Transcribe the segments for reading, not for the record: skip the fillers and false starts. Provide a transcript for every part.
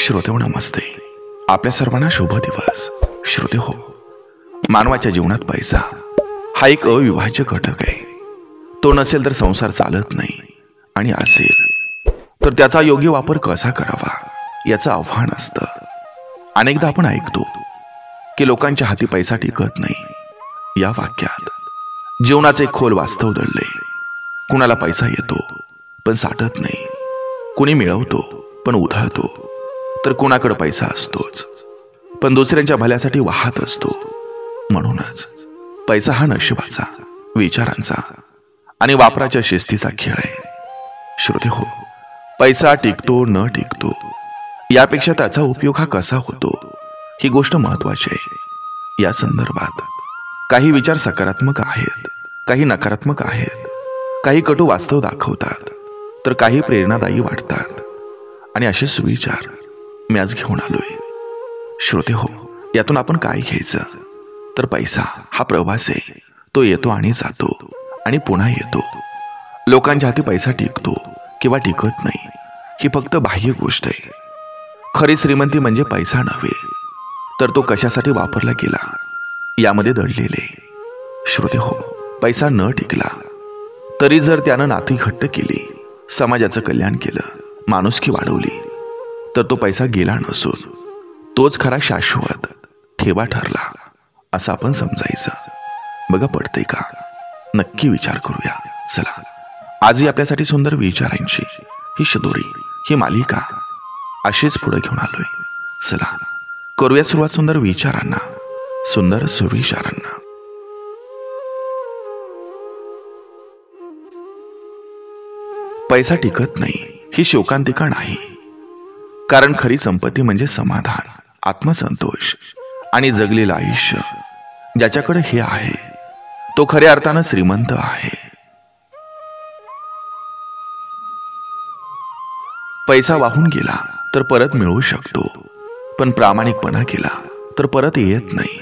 श्रोतेहो नमस्ते. आपल्या सर्वांना शुभ दिवस. श्रोतेहो, मानवाच्या जीवनात पैसा हा एक अविभाज्य घटक आहे. तो नसेल तर संसार चालत नाही, आणि असेल तर त्याचा योग्य वापर कसा करावा याचं आव्हान असतं. अनेकदा आपण ऐकतो की लोकांच्या हाती पैसा टिकत नाही. या वाक्यात जीवनाचे खोल वास्तव दडले. कुणाला पैसा येतो पण साठत नाही, कुणी मिळवतो पण उधळतो, तर कुणाकडे पैसा असतोच पण दुसऱ्यांच्या भल्यासाठी वाहत असतो. म्हणूनच पैसा हा नशिबाचा, विचारांचा आणि वापराच्या शिस्तीचा खेळ आहे. श्रोतेहो, पैसा टिकतो न टिकतो यापेक्षा त्याचा उपयोग हा कसा होतो ही गोष्ट महत्वाची आहे. या संदर्भात काही विचार सकारात्मक आहेत, काही नकारात्मक आहेत. काही कटू वास्तव दाखवतात तर काही प्रेरणादायी वाटतात. आणि असे सुविचार मी आज घेऊन आलोय. श्रोतेहो, यातून आपण काय घ्यायचं तर पैसा हा प्रवास आहे. तो येतो आणि जातो आणि पुन्हा येतो. लोकांच्या हाती पैसा टिकतो किंवा टिकत नाही ही फक्त बाह्य गोष्ट आहे. खरी श्रीमंती म्हणजे पैसा नव्हे, तर तो कशासाठी वापरला गेला यामध्ये दडलेले. श्रोतेहो, पैसा न टिकला तरी जर त्यानं नाती घट्ट केली, समाजाचं कल्याण केलं, माणुसकी वाढवली, तर तो पैसा गेला नसून तोच खरा शाश्वत ठेवा ठरला असं आपण समजायचं. बघा, पडतंय का? नक्की विचार करूया. चला, आजही आपल्यासाठी सुंदर विचारांची ही शिदोरी, ही मालिका अशीच पुढे घेऊन आलोय. चला, करूया सुरुवात सुंदर विचारांना, सुंदर सुविचारांना. पैसा टिकत नाही ही शोकांतिका नाही, कारण खरी संपत्ती म्हणजे समाधान, आत्मसंतोष आणि जगलेलं आयुष्य. ज्याच्याकडे हे आहे तो खऱ्या अर्थानं श्रीमंत आहे. पैसा वाहून गेला तर परत मिळवू शकतो, पण प्रामाणिकपणा केला तर परत येत नाही.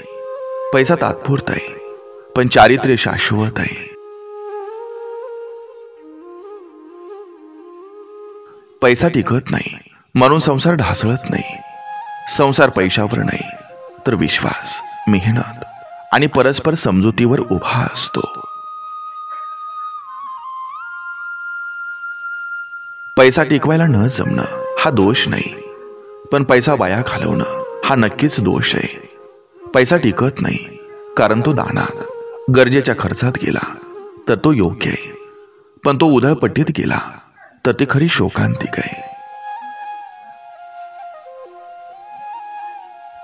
पैसा तात्पुरता आहे, पण चारित्र्य शाश्वत आहे. पैसा टिकत नाही म्हणून संसार ढासळत नाही. संसार पैशावर नाही तर विश्वास, मेहनत आणि परस्पर समजुतीवर उभा असतो. पैसा टिकवायला न जमणं हा दोष नाही, पण पैसा वाया घालवणं हा नक्कीच दोष आहे. पैसा टिकत नाही कारण तो दानात, गरजेच्या खर्चात गेला तर तो योग्य आहे, पण तो उधळपट्टीत गेला तर ती खरी शोकांतिक आहे.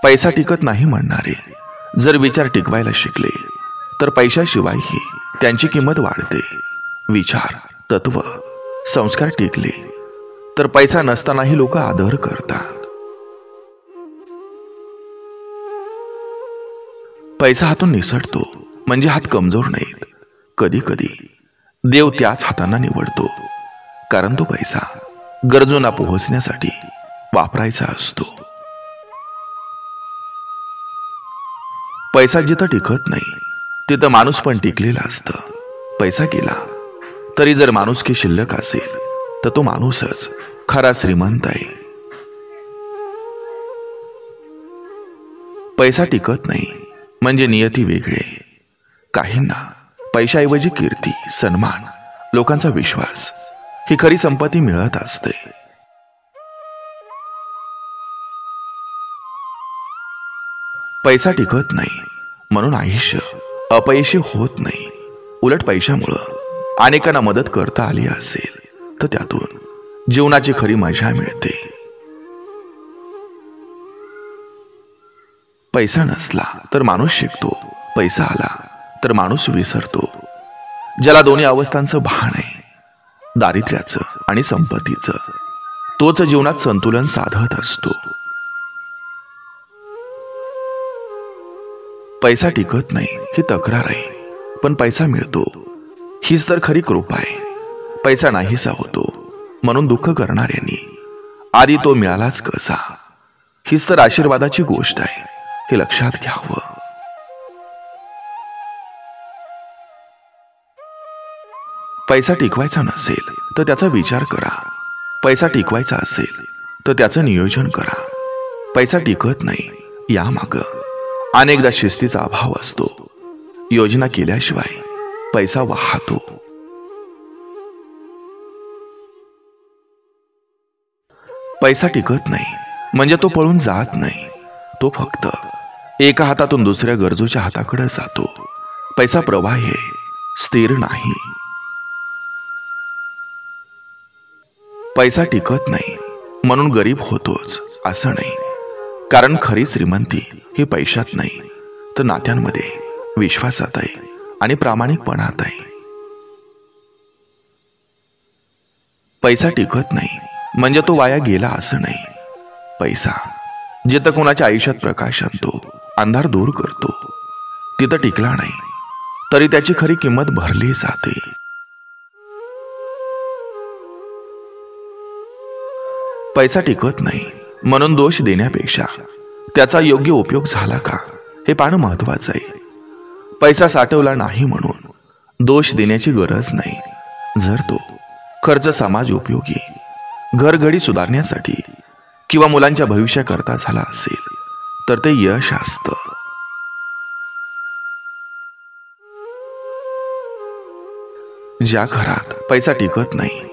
पैसा टिकत नाही म्हणणारे जर विचार टिकवायला शिकले तर पैशाशिवायही त्यांची किंमत वाढते. विचार, तत्व, संस्कार टिकले तर पैसा नसतानाही लोक आदर करतात. पैसा हातून निसटतो म्हणजे हात कमजोर नाहीत. कधी कधी देव त्याच हातांना निवडतो, कारण तो पैसा गरजूंना पोहोचण्यासाठी वापरायचा असतो. पैसा जिथं टिकत नाही तिथं माणूस पण टिकलेला असतं. पैसा गेला तरी जर माणुसकी शिल्लक असेल तर तो माणूसच खरा श्रीमंत आहे. पैसा टिकत नाही म्हणजे नियती वेगळी आहे. काहींना पैशाऐवजी कीर्ती, सन्मान, लोकांचा विश्वास ही खरी संपत्ती मिळत असते. पैसा टिकत नाही म्हणून आयुष्य अपयशी होत नाही. उलट पैशामुळं अनेकांना मदत करता आली असेल तर त्यातून जीवनाची खरी मजा मिळते. पैसा नसला तर माणूस शिकतो, पैसा आला तर माणूस विसरतो. ज्याला दोन्ही अवस्थांचं भान आहे, दारिद्र्याचं आणि संपत्तीचं, तोच जीवनात संतुलन साधत असतो. पैसा टिकत नाही ही तक्रार आहे, पण पैसा मिळतो हीच तर खरी कृपा आहे. पैसा नाहीसा होतो म्हणून दुःख करणाऱ्यांनी आधी तो मिळालाच कसा हीच तर आशीर्वादाची गोष्ट आहे, हे लक्षात घ्यावं. पैसा टिकवायचा नसेल तर त्याचा विचार करा. पैसा टिकवायचा असेल तर त्याचं नियोजन करा. पैसा टिकत नाही, यामागं अनेकदा शिस्तीचा अभाव असतो. योजना केल्याशिवाय पैसा वाहतो. पैसा टिकत नाही म्हणजे तो पळून जात नाही, तो फक्त एका हातातून दुसऱ्या गरजूच्या हाताकडे जातो. पैसा प्रवाही आहे, स्थिर नाही. पैसा टिकत नाही म्हणून गरीब होतोच असं नाही, कारण खरी श्रीमंती ही पैशात नाही तर नात्यांमध्ये, विश्वासात आहे आणि प्रामाणिकपणात आहे. पैसा टिकत नाही म्हणजे तो वाया गेला असं नाही. पैसा जिथं कोणाच्या आयुष्यात प्रकाश आणतो, अंधार दूर करतो, तिथं टिकला नाही तरी त्याची खरी किंमत भरली जाते. पैसा टिकत नाही म्हणून दोष देण्यापेक्षा त्याचा योग्य उपयोग झाला का हे पाहणं महत्वाचं आहे. पैसा साठवला नाही म्हणून दोष देण्याची गरज नाही. जर तो खर्च समाज उपयोगी, घरघडी सुधारण्यासाठी किंवा मुलांच्या भविष्याकरता झाला असेल तर ते यश असतं. ज्या घरात पैसा टिकत नाही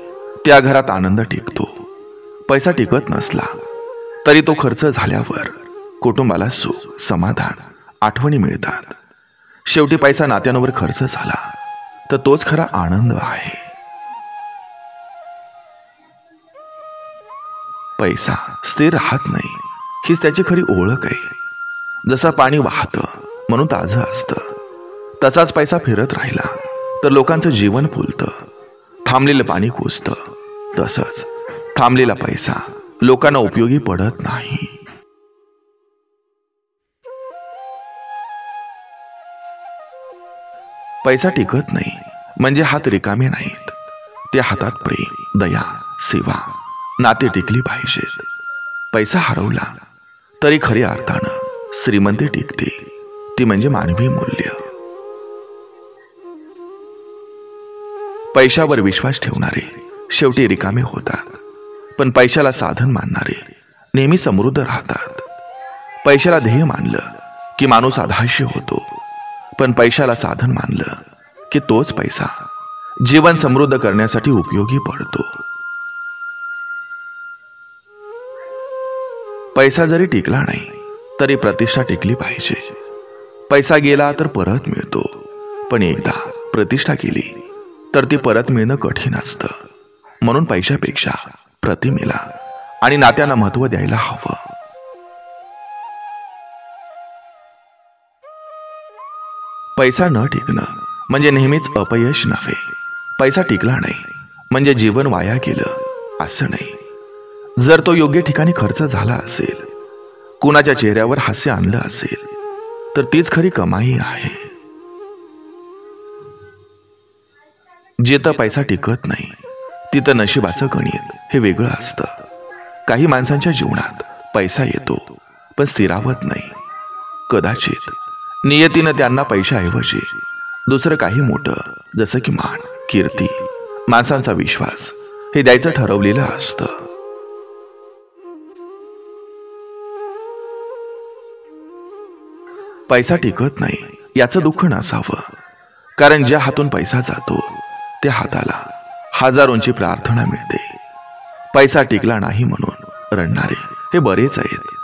त्या घरात आनंद टिकतो. पैसा टिकत नसला तरी तो खर्च झाल्यावर कुटुंबाला सुख, समाधान, आठवणी मिळतात. शेवटी पैसा नात्यांवर खर्च झाला तर तोच खरा आनंद आहे. पैसा स्थिर राहत नाही हीच त्याची खरी ओळख आहे. जसं पाणी वाहतं म्हणून ताजं असतं, तसाच पैसा फिरत राहिला तर लोकांचं जीवन फुलतं. थांबलेलं पाणी कुजतं, तसंच थांबलेला पैसा लोकांना उपयोगी पडत नाही. पैसा टिकत नाही म्हणजे हात रिकामे नाहीत. त्या हातात प्रेम, दया, सेवा, नाते टिकली पाहिजेत. पैसा हरवला तरी खरी अर्थानं श्रीमंती टिकते, ती म्हणजे मानवी मूल्य. पैशावर विश्वास ठेवणारे शेवटी रिकामे होतात, पण पैशाला साधन मानणारे नेहमी समृद्ध राहतात. पैशाला ध्येय मानलं की माणूस आधाशी होतो, पण पैशाला साधन मानलं की तोच पैसा जीवन समृद्ध करण्यासाठी उपयोगी पडतो. पैसा जरी टिकला नाही तरी प्रतिष्ठा टिकली पाहिजे. पैसा गेला तर परत मिळतो, पण एकदा प्रतिष्ठा गेली तर ती परत मिळणं कठीण असतं. म्हणून पैशापेक्षा प्रतिमेला आणि नात्यांना महत्त्व द्यायला हवं. पैसा न टिकणं म्हणजे नेहमीच अपयश नव्हे. पैसा टिकला नाही म्हणजे जीवन वाया गेलं असं नाही. जर तो योग्य ठिकाणी खर्च झाला असेल, कुणाच्या चेहऱ्यावर हास्य आणलं असेल तर तीच खरी कमाई आहे. जिथं पैसा टिकत नाही तिथं नशिबाचं गणित हे वेगळं असतं. काही माणसांच्या जीवनात पैसा येतो पण स्थिरावत नाही. कदाचित नियतीनं त्यांना पैशाऐवजी दुसरं काही मोठं जसं की मान, कीर्ती, माणसांचा विश्वास हे द्यायचं ठरवलेलं असतं. पैसा टिकत नाही याचं दुःख नसावं, कारण ज्या हातून पैसा जातो त्या हाताला हजारोंची प्रार्थना मिळते. पैसा टिकला नाही म्हणून रडणारे हे बरेच आहेत,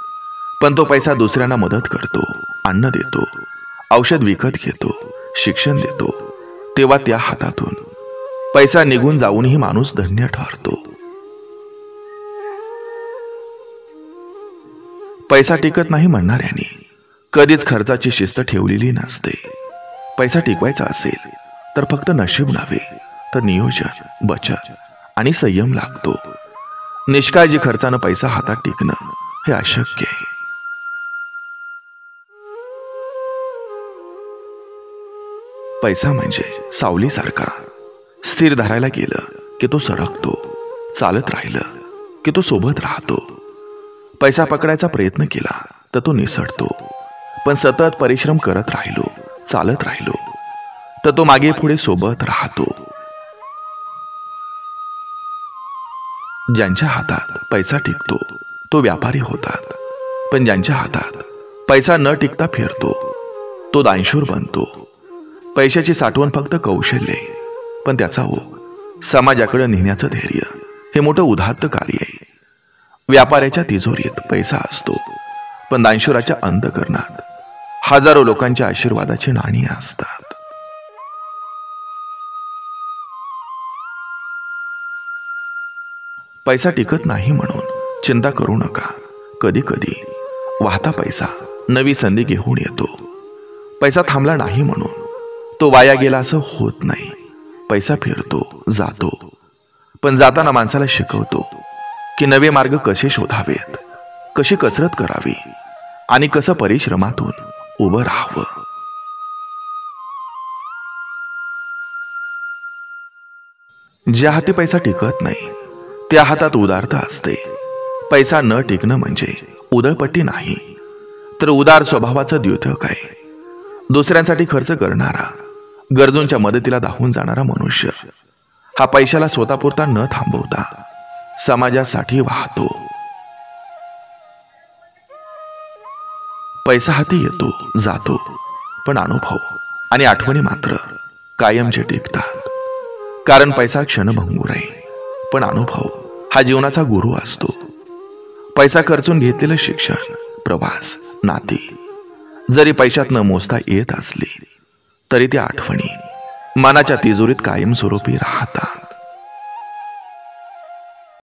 पण तो पैसा दुसऱ्यांना मदत करतो, अन्न देतो, औषध विकत घेतो, शिक्षण देतो, तेव्हा त्या हातातून पैसा निघून जाऊनही माणूस धन्य ठरतो. पैसा टिकत नाही म्हणणाऱ्यांनी कधीच खर्चाची शिस्त ठेवलेली नसते. पैसा टिकवायचा असेल तर फक्त नशीब नव्हे तर नियोजन, बचत आणि संयम लागतो. निष्काळजी खर्चानं पैसा हातात टिकणं हे अशक्य आहे. पैसा म्हणजे सावलीसारखा, स्थिर धरायला गेलं की तो सरकतो, चालत राहिलं की तो सोबत राहतो. पैसा पकडायचा प्रयत्न केला तर तो निसटतो, पण सतत परिश्रम करत राहिलो, चालत राहिलो तर तो मागे पुढे सोबत राहतो. ज्यांच्या हातात पैसा टिकतो तो व्यापारी होतात, पण ज्यांच्या हातात पैसा न टिकता फिरतो तो दानशूर बनतो. पैशाची साठवण फक्त कौशल्य आहे, पण त्याचा ओघ समाजाकडे नेण्याचं धैर्य हे मोठं उदात्त कार्य आहे. व्यापाऱ्याच्या तिजोरीत पैसा असतो, पण दानशूराच्या अंतःकरणात हजारो लोकांच्या आशीर्वादाची नाणी असतात. पैसा टिकत नाही म्हणून चिंता करू नका. कधी कधी वाहता पैसा नवी संधी घेऊन येतो. पैसा थांबला नाही म्हणून तो वाया गेला असं होत नाही. पैसा फिरतो, जातो, पण जाताना माणसाला शिकवतो की नवे मार्ग कसे शोधावेत, कशी कसरत करावी आणि कसं परिश्रमातून उभं राहावं. ज्या हाती पैसा टिकत नाही त्या हातात उदारता असते. पैसा न टिकणं म्हणजे उधळपट्टी नाही, तर उदार स्वभावाचं द्योतक आहे. दुसऱ्यांसाठी खर्च करणारा, गरजूंच्या मदतीला धावून जाणारा मनुष्य हा पैशाला स्वतःपुरता न थांबवता समाजासाठी वाहतो. पैसा हाती येतो, जातो, पण अनुभव आणि आठवणी मात्र कायमचे टिकतात. कारण पैसा क्षणभंगूर आहे, पण अनुभव हा जीवनाचा गुरु असतो. पैसा खर्चून घेतलेलं शिक्षण, प्रवास, नाती जरी पैशात न मोजता येत असली तरी त्या आठवणी मनाच्या तिजोरीत कायमस्वरूपी राहतात.